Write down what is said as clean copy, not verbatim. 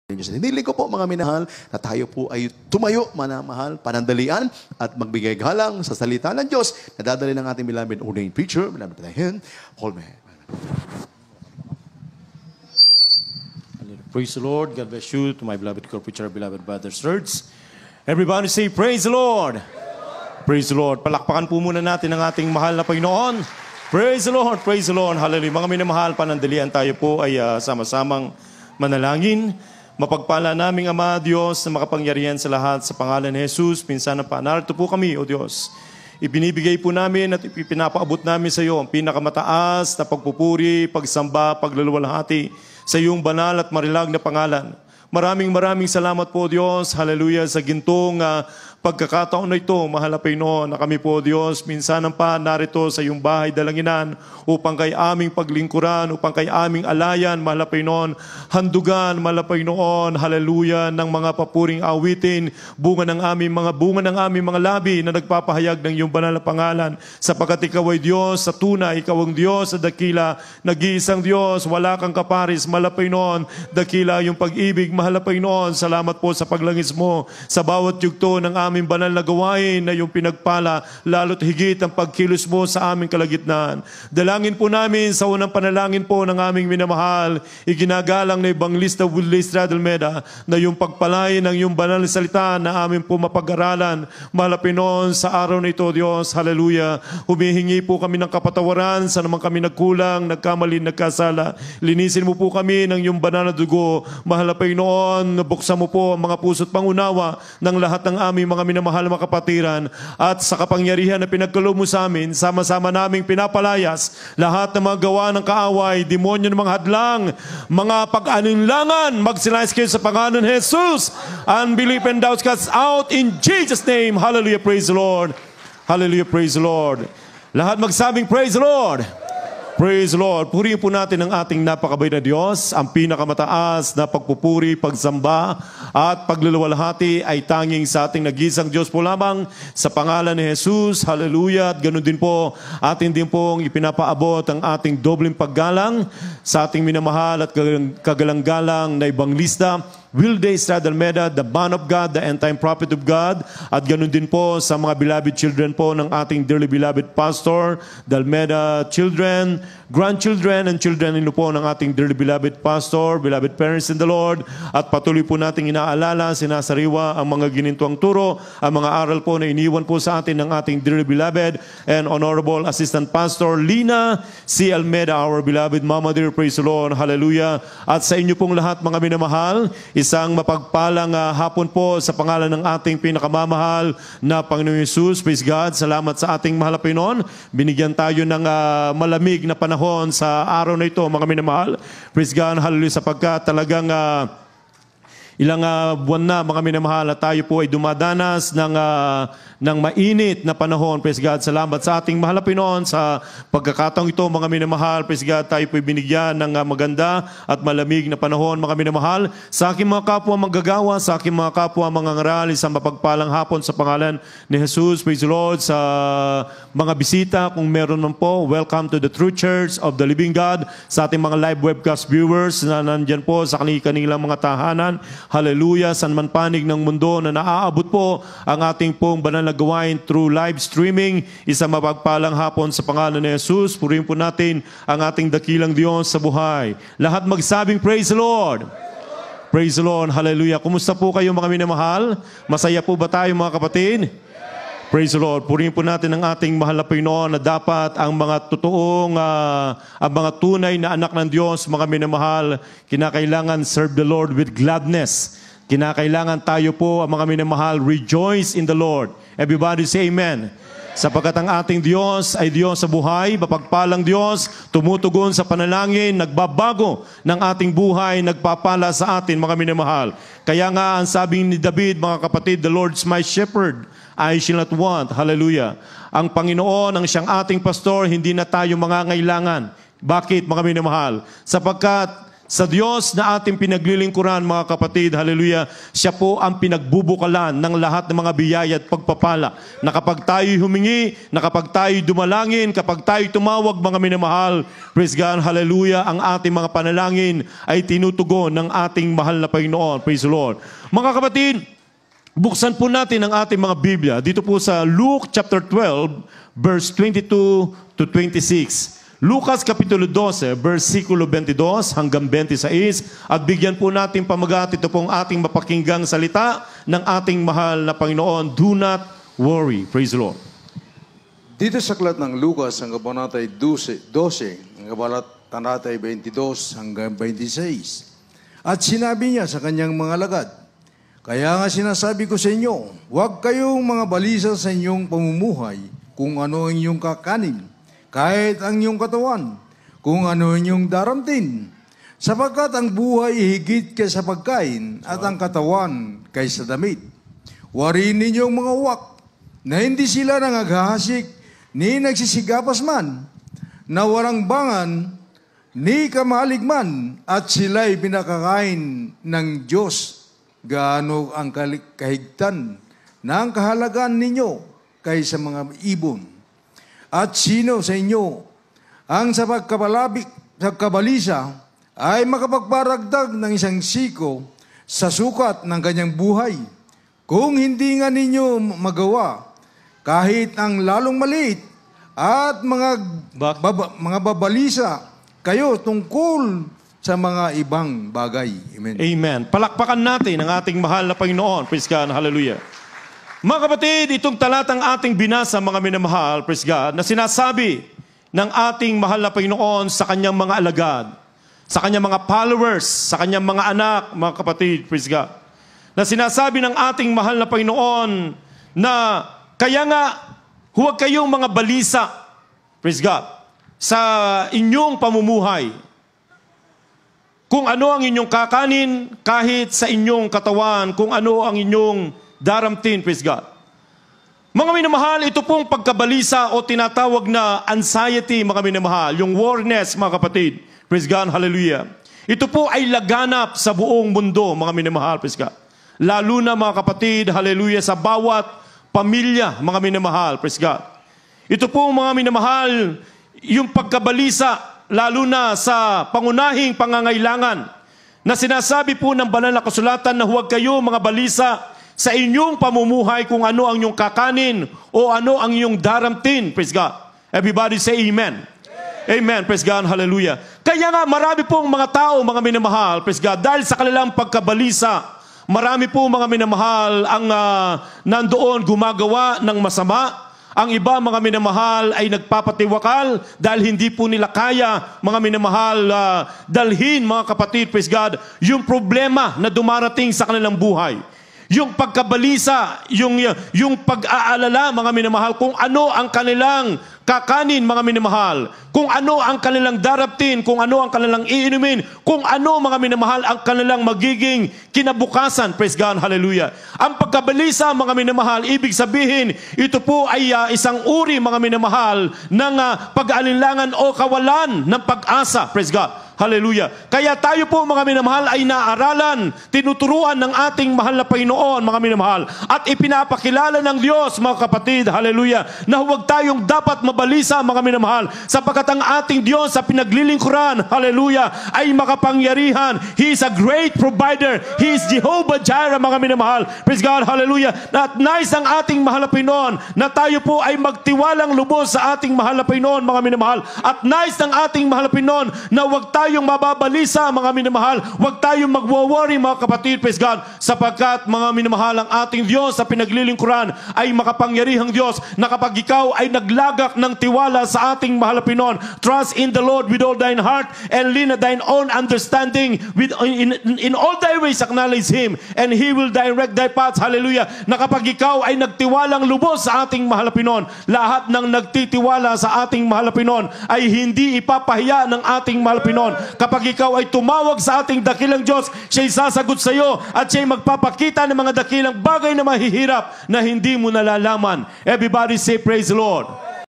Hinili ko po mga minahal na tayo po ay tumayo, manamahal, panandalian at magbigay galang sa salita ng Diyos na dadali ng ating beloved ordained preacher, beloved Patahin, Paul May. Praise the Lord. God bless you to my beloved co-preacher, beloved brothers, sirs. Everybody say, praise the Lord. Praise the Lord. Palakpakan po muna natin ang ating mahal na Panginoon. Praise the Lord. Praise the Lord. Hallelujah. Mga minamahal, panandalian tayo po ay sama-samang manalangin. Mapagpala naming Ama, Diyos, na makapangyarihan sa lahat sa pangalan ni Jesus. Pinsan pa, narito po kami, O Diyos. Ibinibigay po namin at ipinapaabot namin sa iyo ang pinakamataas na pagpupuri, pagsamba, paglaluwalhati sa iyong banal at marilag na pangalan. Maraming salamat po, Diyos. Hallelujah, sa gintong pagkakataon na ito, mahal na Panginoon, na kami po, Diyos, minsan pa narito sa iyong bahay dalanginan upang kay aming paglingkuran, upang kay aming alayan, mahal na Panginoon, handugan, mahal na Panginoon, hallelujah, ng mga papuring awitin, bunga ng aming mga labi na nagpapahayag ng iyong banal na pangalan, sapagkat ikaw ay Diyos sa tunay, ikaw ang Diyos sa dakila, nag-iisang Diyos, wala kang kaparis, mahal na Panginoon, dakila yung pag-ibig, mahal na Panginoon, salamat po sa paglangis mo, sa bawat yugto ng aming banal na gawain na iyong pinagpala, lalo't higit ang pagkilos mo sa aming kalagitnaan. Dalangin po namin sa unang panalangin po ng aming minamahal, iginagalang na Evangelista Woodley Stradalmeda, na yung pagpalain ng iyong banal na salita na aming po mapag-aralan, mahal na Panginoon, sa araw na ito, Diyos, hallelujah. Humihingi po kami ng kapatawaran sa naman kami nagkulang, nagkamali, nagkasala. Linisin mo po kami ng iyong banal na dugo, mahal na Panginoon, buksan mo po ang mga puso't pangunawa ng lahat ng aming mga minamahal na kapatiran, at sa kapangyarihan na pinagkaloob mo sa amin, sama-sama naming pinapalayas lahat ng mga gawa ng kaaway, demonyo ng mga hadlang, mga pag-alinlangan, magsilayas kayo sa pangalan ng Jesus. Unbelief and doubts cast out in Jesus' name. Hallelujah, praise the Lord. Hallelujah, praise the Lord. Lahat magsabing praise the Lord. Praise the Lord. Purihin po natin ang ating napakabay na Diyos. Ang pinakamataas na pagpupuri, pagsamba, at pagluluwalhati ay tanging sa ating nag-iisang Diyos po lamang sa pangalan ni Jesus. Hallelujah. At ganun din po, atin din pong ipinapaabot ang ating dobleng paggalang sa ating minamahal at kagalang-galang na Evangelista Woodley Stradalmeda, the man of God, the end-time prophet of God, at ganun din po sa mga beloved children po ng ating dearly beloved pastor, Dalmeda children, grandchildren, and children-in-law po ng ating dearly beloved pastor, beloved parents in the Lord, at patuloy po nating inaalala, sinasariwa ang mga ginintuang turo, ang mga aral po na iniwan po sa atin ng ating dearly beloved and honorable assistant pastor, Lina C. Almeda, our beloved mama dear, praise the Lord, hallelujah. At sa inyo pong lahat mga minamahal, isang mapagpalang hapon po sa pangalan ng ating pinakamamahal na Panginoong Hesus. Praise God. Salamat sa ating mahal na Panginoon. Binigyan tayo ng malamig na panahon sa araw na ito, mga minamahal. Praise God. Hallelujah. Sapagkat talagang ilang buwan na, mga minamahal, at tayo po ay dumadanas ng mainit na panahon. Praise God. Salamat sa ating mahal na Panginoon sa pagkakataong ito, mga minamahal. Praise God. Tayo po ay binigyan ng maganda at malamig na panahon, mga minamahal. Sa aking mga kapwa manggagawa, sa aking mga kapwa mangangaral, isang mapagpalang hapon sa pangalan ni Jesus. Praise the Lord. Sa mga bisita, kung meron man po, welcome to the True Church of the Living God. Sa ating mga live webcast viewers na nandyan po sa kanilang mga tahanan, hallelujah, saan man panig ng mundo na naaabot po ang ating pong banal na gawain through live streaming. Isang mapagpalang hapon sa pangalan ni Jesus. Purihin po natin ang ating dakilang Diyos sa buhay. Lahat magsabing praise the Lord. Praise the Lord. Hallelujah. Kumusta po kayo mga minamahal? Masaya po ba tayo mga kapatid? Praise the Lord. Purihin po natin ang ating mahal na Panginoon na dapat ang mga totoong, ang mga tunay na anak ng Diyos, mga minamahal, kinakailangan serve the Lord with gladness. Kinakailangan tayo po, ang mga minamahal, rejoice in the Lord. Everybody say amen. Sapagkat ang ating Diyos ay Diyos sa buhay, mapagpalang Diyos, tumutugon sa panalangin, nagbabago ng ating buhay, nagpapala sa atin, mga minamahal. Kaya nga, ang sabi ni David, mga kapatid, the Lord's my shepherd, I shall not want. Hallelujah. Ang Panginoon, ang siyang ating pastor, hindi na tayo mangangailangan. Bakit, mga minamahal? Sapagkat sa Diyos na ating pinaglilingkuran, mga kapatid, hallelujah, siya po ang pinagbubukalan ng lahat ng mga biyaya at pagpapala. Na kapag tayo humingi, na kapag tayo dumalangin, kapag tayo tumawag, mga minamahal, praise God, hallelujah, ang ating mga panalangin ay tinutugon ng ating mahal na Panginoon. Praise the Lord. Mga kapatid, buksan po natin ang ating mga Biblia dito po sa Luke chapter 12, verse 22 to 26. Lucas Kapitulo 12, versikulo 22 hanggang 26, at bigyan po natin pamagat ito pong ating mapakinggang salita ng ating mahal na Panginoon. Do not worry. Praise the Lord. Dito sa aklat ng Lucas, ang kabanatay 12, ang kabanatay 22 hanggang 26. At sinabi niya sa kanyang mga alagad, kaya nga sinasabi ko sa inyo, huwag kayong mga balisa sa inyong pamumuhay kung ano ang inyong kakanin, kahit ang iyong katawan, kung ano ang iyong daramtin. Sapagkat ang buhay higit kaysa pagkain at ang katawan kaysa damit. Wariin ninyong mga uwak na hindi sila nangaghahasik ni nagsisigapas man, na walang bangan ni kamalig man, at sila'y pinakakain ng Diyos. Gaano ang kahigtan ng kahalagan ninyo kaysa mga ibon. At sino sa inyo ang sa pagkabalisa ay makapagparagdag ng isang siko sa sukat ng kanyang buhay? Kung hindi nga ninyo magawa, kahit ang lalong maliit at mga babalisa kayo tungkol sa mga ibang bagay. Amen. Amen. Palakpakan natin ang ating mahal na Panginoon. Praise God. Hallelujah. Mga kapatid, itong talatang ating binasa, mga minamahal, praise God, na sinasabi ng ating mahal na Panginoon sa kanyang mga alagad, sa kanyang mga followers, sa kanyang mga anak, mga kapatid, praise God, na sinasabi ng ating mahal na Panginoon na kaya nga, huwag kayong mga balisa, praise God, sa inyong pamumuhay. Kung ano ang inyong kakanin, kahit sa inyong katawan, kung ano ang inyong daramtin, praise God. Mga minamahal, ito pong pagkabalisa o tinatawag na anxiety, mga minamahal, yung worriness, mga kapatid, praise God, hallelujah. Ito po ay laganap sa buong mundo, mga minamahal, praise God. Lalo na, mga kapatid, hallelujah, sa bawat pamilya, mga minamahal, praise God. Ito po, mga minamahal, yung pagkabalisa, lalo na sa pangunahing pangangailangan, na sinasabi po ng banal na kasulatan na huwag kayo, mga balisa, sa inyong pamumuhay kung ano ang inyong kakanin o ano ang inyong daramtin. Praise God. Everybody say amen. Amen. Praise God. Hallelujah. Kaya nga marami pong mga tao, mga minamahal, praise God, dahil sa kanilang pagkabalisa, marami po mga minamahal ang nandoon gumagawa ng masama. Ang iba, mga minamahal, ay nagpapatiwakal dahil hindi po nila kaya, mga minamahal, dalhin, mga kapatid, praise God, yung problema na dumarating sa kanilang buhay. Yung pagkabalisa, yung pag-aalala, mga minamahal, kung ano ang kanilang kakanin, mga minamahal, kung ano ang kanilang daraptin, kung ano ang kanilang iinumin, kung ano, mga minamahal, ang kanilang magiging kinabukasan. Praise God, hallelujah. Ang pagkabalisa, mga minamahal, ibig sabihin, ito po ay isang uri, mga minamahal, ng pag-aalinlangan o kawalan ng pag-asa. Praise God. Hallelujah. Kaya tayo po, mga minamahal, ay naaralan, tinuturuan ng ating mahal na Panginoon, mga minamahal, at ipinapakilala ng Diyos, mga kapatid, hallelujah, na huwag tayong dapat mabalisa, mga minamahal, sapagkat ang ating Diyos sa pinaglilingkuran, hallelujah, ay makapangyarihan. He is a great provider. He is Jehovah Jireh, mga minamahal. Praise God, hallelujah. At nais ang ating mahal na Panginoon na tayo po ay magtiwalang lubos sa ating mahal na Panginoon, mga minamahal. At nais ng ating mahal na Panginoon na huwag tayong mababalisa, mga minamahal. Huwag tayong magwo-worry, mga kapatid, praise God, sapagkat, mga minamahal, ang ating Diyos sa pinaglilingkuran ay makapangyarihang Diyos na kapag ikaw ay naglagak ng tiwala sa ating mahal na Panginoon, trust in the Lord with all thine heart and lean on thine own understanding. In all thy ways acknowledge Him and He will direct thy paths. Hallelujah. Na kapag ikaw ay nagtiwalang lubos sa ating mahal na Panginoon, lahat ng nagtitiwala sa ating mahal na Panginoon ay hindi ipapahiya ng ating mahal na Panginoon. Kapag ikaw ay tumawag sa ating dakilang Diyos, siya'y sasagot sa iyo at siya'y magpapakita ng mga dakilang bagay na mahihirap na hindi mo nalalaman. Everybody say praise the Lord.